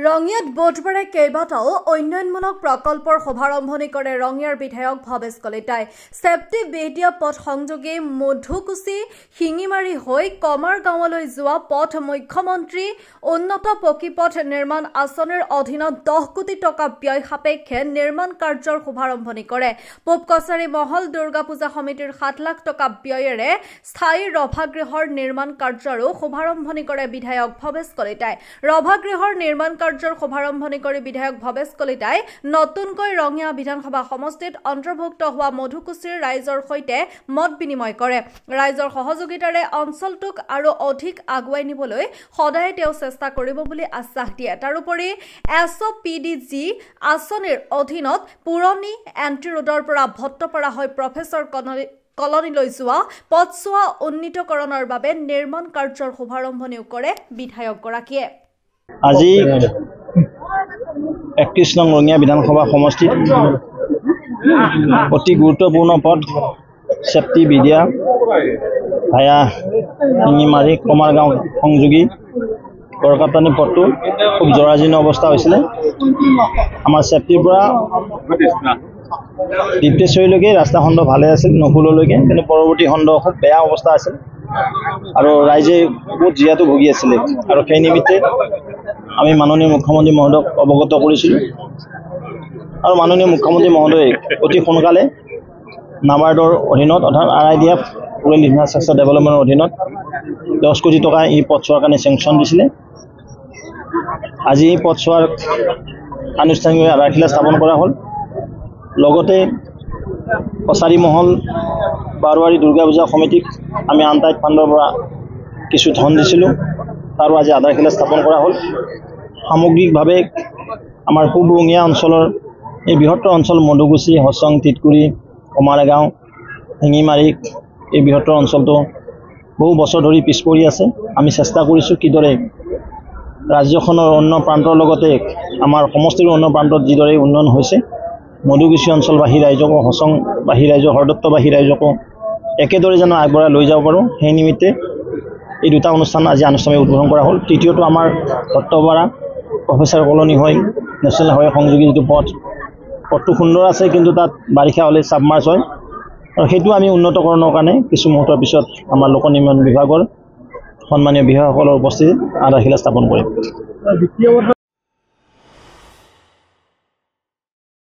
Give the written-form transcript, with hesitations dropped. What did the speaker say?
ৰঙিয়াত বুধবাৰে কেইবাটাও উন্নয়নমূলক প্ৰকল্পৰ শুভাৰম্ভণি কৰে ৰঙিয়াৰ বিধায়ক ভৱেশ কলিতাই। চেপ্টি বেদিয়া পথ সংযোগী মধুকুচি শিঙিমাৰী হৈ কমাৰগাঁৱলৈ যোৱা পথ মুখ্যমন্ত্ৰী উন্নত পকীপথ নিৰ্মাণ আঁচনিৰ অধীনত 10 কোটি টকা ব্যয় সাপেক্ষে নিৰ্মাণ কাৰ্যৰ শুভাৰম্ভণি কৰে। পূব কছাৰী মহল দুৰ্গা পূজা সমিতিৰ 7 লাখ টকা ব্যয়েৰে স্থায়ী ৰভাগৃহৰ নিৰ্মাণ কাৰ্যৰো শুভাৰম্ভনি কৰে বিধায়ক ভৱেশ কলিতাই। ৰভাগৃহৰ নিৰ্মাণ কাৰ্যৰ শুভাৰম্ভনি কৰি বিধায়ক ভৱেশ কলিতাই নতুনকৈ ৰঙিয়া বিধানসভা সমষ্টিত অন্তৰ্ভুক্ত হোৱা মধুকুচিৰ ৰাইজৰ সৈতে মত বিনিময় কৰে। ৰাইজৰ সহযোগিতাৰে অঞ্চলটোক আৰু অধিক আগুৱাই নিবলৈ সদায় তেওঁ চেষ্টা কৰিব বুলি আশ্বাস দিয়ে। তাৰোপৰি SOPDG আঁচনিৰ অধীনত পুৰণি এণ্টি ৰোডৰ পৰা ভট্টপাৰা হৈ প্ৰফেচৰ কলনীলৈ যোৱা পথছোৱা উন্নীতকৰণৰ বাবে নিৰ্মাণ কাৰ্যৰ শুভাৰম্ভনিও কৰে বিধায়কগৰাকীয়ে। আজি 31 নং ৰঙিয়া বিধানসভা সমষ্টিত অতি গুৰুত্বপূৰ্ণ পথ চেপ্টি বেদিয়া ভায়া শিঙিমাৰী কমাৰগাঁও সংযোগী গড়কাপ্তানি পথটো খুব জৰাজীৰ্ণ অৱস্থা হৈছিলে। আমাৰ চেপ্টিৰ পৰা ডিপ্টেশ্বৰীলৈকে ৰাস্তা খণ্ড ভালে আছিল, নকুললৈকে, কিন্তু পৰৱৰ্তী খণ্ড খুব বেয়া অৱস্থা আছিল আৰু ৰাইজে বহুত জীয়াতু ভুগি আছিলে। আৰু সেই নিমিত্তে আমি মাননীয় মুখ্যমন্ত্ৰী মহোদয়ক অৱগত কৰিছিলোঁ আৰু মাননীয় মুখ্যমন্ত্ৰী মহোদয়ে অতি সোনকালে নাবাৰ্ডৰ অধীনত অৰ্থাৎ RIDF ৰুৰেল ইনফ্ৰাষ্ট্ৰাকচাৰ ডেভেলপমেণ্টৰ অধীনত 10 কোটি টকা এই পথছোৱাৰ কাৰণে চেংচন দিছিলে। আজি এই পথছোৱাৰ আনুষ্ঠানিকভাৱে আধাৰশিলা স্থাপন কৰা হ'ল। লগতে কছাৰী মহল বাৰোৱাৰী দুৰ্গা পূজা সমিতিক আমি আনটাইড ফাণ্ডৰ পৰা কিছু ধন দিছিলোঁ, তাৰো আজি আধাৰশিলা স্থাপন কৰা হ'ল। সামগ্ৰিকভাৱে আমাৰ পূব ৰঙিয়া অঞ্চলৰ এই বৃহত্তৰ অঞ্চল মধুকুচি, হচং, তিতকুৰি, কমাৰগাঁও, শিঙিমাৰী, এই বৃহত্তৰ অঞ্চলটো বহু বছৰ ধৰি পিছ পৰি আছে। আমি চেষ্টা কৰিছোঁ কিদৰে ৰাজ্যখনৰ অন্য প্ৰান্তৰ লগতে আমাৰ সমষ্টিৰ অন্য প্ৰান্তত যিদৰে উন্নয়ন হৈছে, মধুকুচি অঞ্চলবাসী ৰাইজকো, হচংবাসী ৰাইজক, হৰদত্তবাসী ৰাইজকো একেদৰে যেন আগবঢ়াই লৈ যাব পাৰোঁ, সেই নিমিত্তে এই দুটা অনুষ্ঠান আজি আনুষ্ঠানিক উদ্বোধন কৰা হ'ল। তৃতীয়টো আমাৰ ভট্টপাৰা প্ৰফেচাৰ কলনী হৈ নেশ্যনেল হাইৱে সংযোগী যিটো পথটো সুন্দৰ আছে, কিন্তু তাত বাৰিষা হ'লে চাবমাৰ্চ হয় আৰু সেইটো আমি উন্নতকৰণৰ কাৰণে কিছু মুহূৰ্তৰ পিছত আমাৰ লোক নিৰ্মাণ বিভাগৰ সন্মানীয় বিষয়াসকলৰ উপস্থিতিত আধাৰশিলা স্থাপন কৰিম।